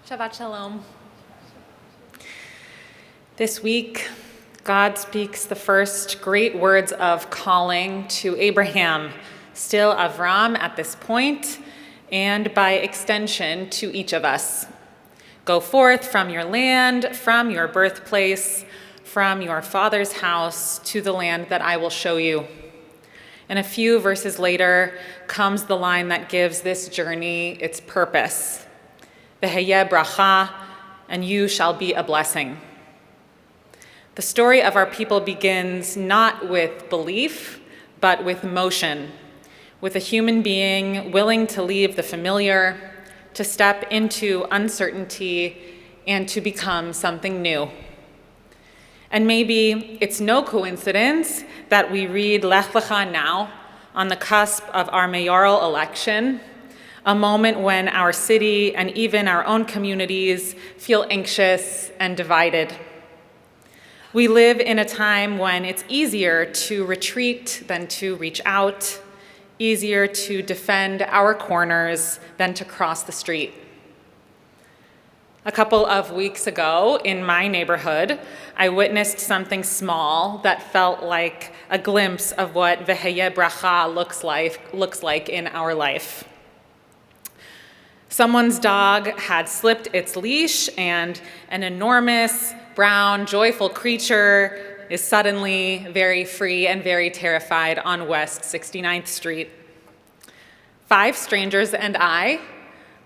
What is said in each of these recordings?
Shabbat Shalom. This week, God speaks the first great words of calling to Abraham, still Avram at this point, and by extension to each of us. Go forth from your land, from your birthplace, from your father's house to the land that I will show you. And a few verses later comes the line that gives this journey its purpose. V'heyeh bracha, and you shall be a blessing. The story of our people begins not with belief, but with motion, with a human being willing to leave the familiar, to step into uncertainty, and to become something new. And maybe it's no coincidence that we read Lech Lecha now, on the cusp of our mayoral election, a moment when our city and even our own communities feel anxious and divided. We live in a time when it's easier to retreat than to reach out, easier to defend our corners than to cross the street. A couple of weeks ago in my neighborhood, I witnessed something small that felt like a glimpse of what V'heyeh bracha looks like in our life. Someone's dog had slipped its leash, and an enormous, brown, joyful creature is suddenly very free and very terrified on West 69th Street. 5 strangers and I,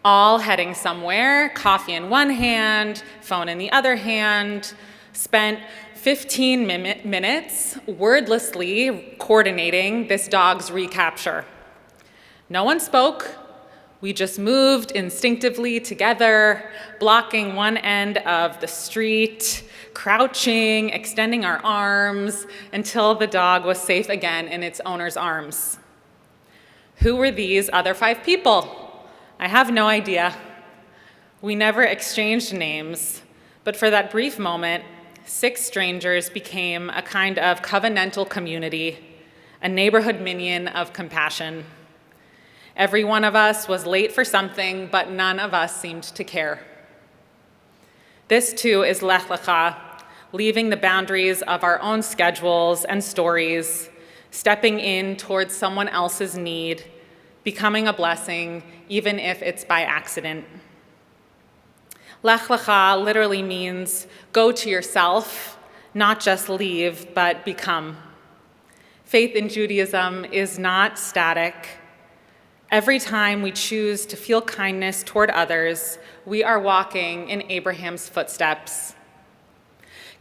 all heading somewhere, coffee in one hand, phone in the other hand, spent 15 minutes wordlessly coordinating this dog's recapture. No one spoke. We just moved instinctively together, blocking one end of the street, crouching, extending our arms until the dog was safe again in its owner's arms. Who were these other 5 people? I have no idea. We never exchanged names, but for that brief moment, 6 strangers became a kind of covenantal community, a neighborhood minion of compassion. Every one of us was late for something, but none of us seemed to care. This too is Lech Lecha, leaving the boundaries of our own schedules and stories, stepping in towards someone else's need, becoming a blessing, even if it's by accident. Lech Lecha literally means go to yourself, not just leave, but become. Faith in Judaism is not static. Every time we choose to feel kindness toward others, we are walking in Abraham's footsteps.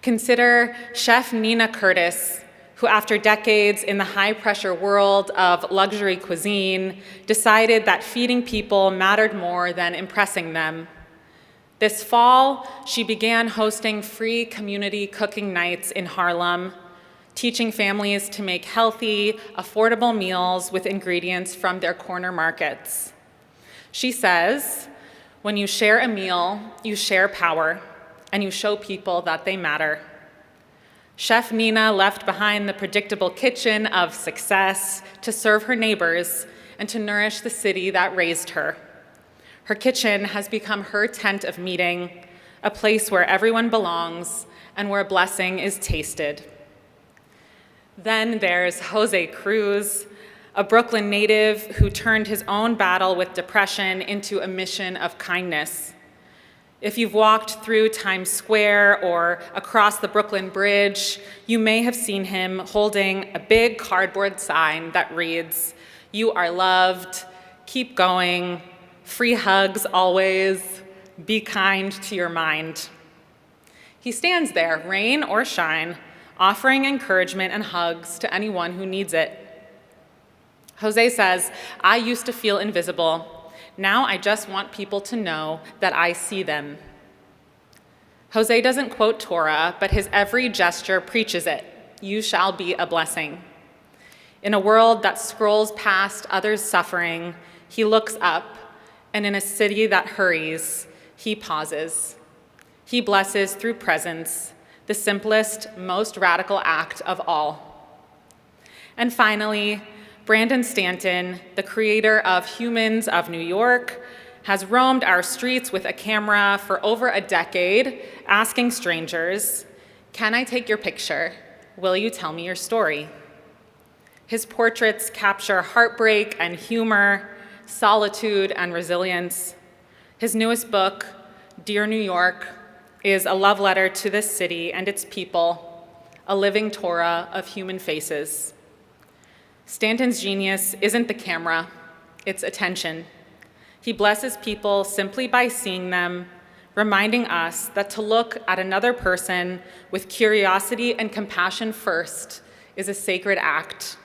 Consider Chef Nina Curtis, who after decades in the high-pressure world of luxury cuisine, decided that feeding people mattered more than impressing them. This fall, she began hosting free community cooking nights in Harlem, teaching families to make healthy, affordable meals with ingredients from their corner markets. She says, when you share a meal, you share power, and you show people that they matter. Chef Nina left behind the predictable kitchen of success to serve her neighbors and to nourish the city that raised her. Her kitchen has become her tent of meeting, a place where everyone belongs and where blessing is tasted. Then there's Jose Cruz, a Brooklyn native who turned his own battle with depression into a mission of kindness. If you've walked through Times Square or across the Brooklyn Bridge, you may have seen him holding a big cardboard sign that reads, "You are loved, keep going, free hugs always, be kind to your mind." He stands there, rain or shine, offering encouragement and hugs to anyone who needs it. Jose says, "I used to feel invisible. Now I just want people to know that I see them." Jose doesn't quote Torah, but his every gesture preaches it. You shall be a blessing. In a world that scrolls past others' suffering, he looks up, and in a city that hurries, he pauses. He blesses through presence, the simplest, most radical act of all. And finally, Brandon Stanton, the creator of Humans of New York has roamed our streets with a camera for over a decade, asking strangers, "Can I take your picture? Will you tell me your story?" His portraits capture heartbreak and humor, solitude and resilience. His newest book, Dear New York, is a love letter to this city and its people, a living Torah of human faces. Stanton's genius isn't the camera, it's attention. He blesses people simply by seeing them, reminding us that to look at another person with curiosity and compassion first is a sacred act.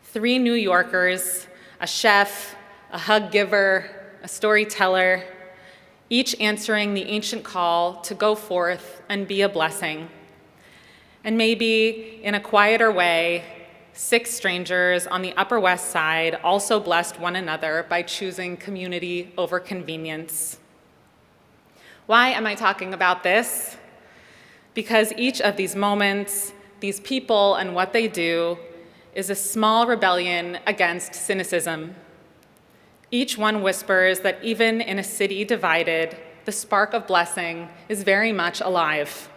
3 New Yorkers, a chef, a hug giver, a storyteller, each answering the ancient call to go forth and be a blessing. And maybe in a quieter way, 6 strangers on the Upper West Side also blessed one another by choosing community over convenience. Why am I talking about this? Because each of these moments, these people and what they do, is a small rebellion against cynicism. Each one whispers that even in a city divided, the spark of blessing is very much alive.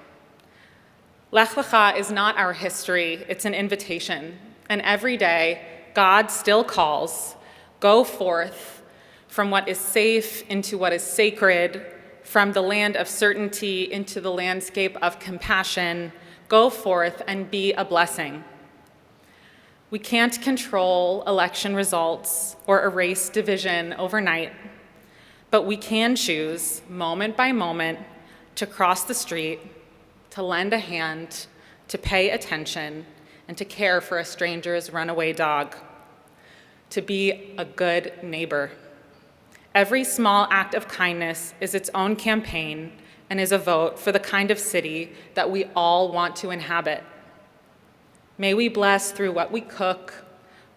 Lech Lecha is not our history, it's an invitation. And every day, God still calls, go forth from what is safe into what is sacred, from the land of certainty into the landscape of compassion. Go forth and be a blessing. We can't control election results or erase division overnight, but we can choose, moment by moment, to cross the street, to lend a hand, to pay attention, and to care for a stranger's runaway dog, to be a good neighbor. Every small act of kindness is its own campaign and is a vote for the kind of city that we all want to inhabit. May we bless through what we cook,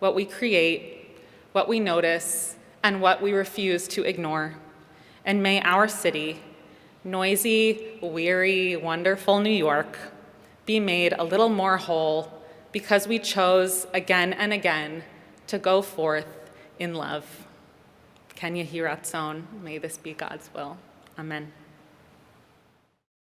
what we create, what we notice, and what we refuse to ignore. And may our city, noisy, weary, wonderful New York, be made a little more whole because we chose again and again to go forth in love. Ken Yehi Ratzon, may this be God's will. Amen.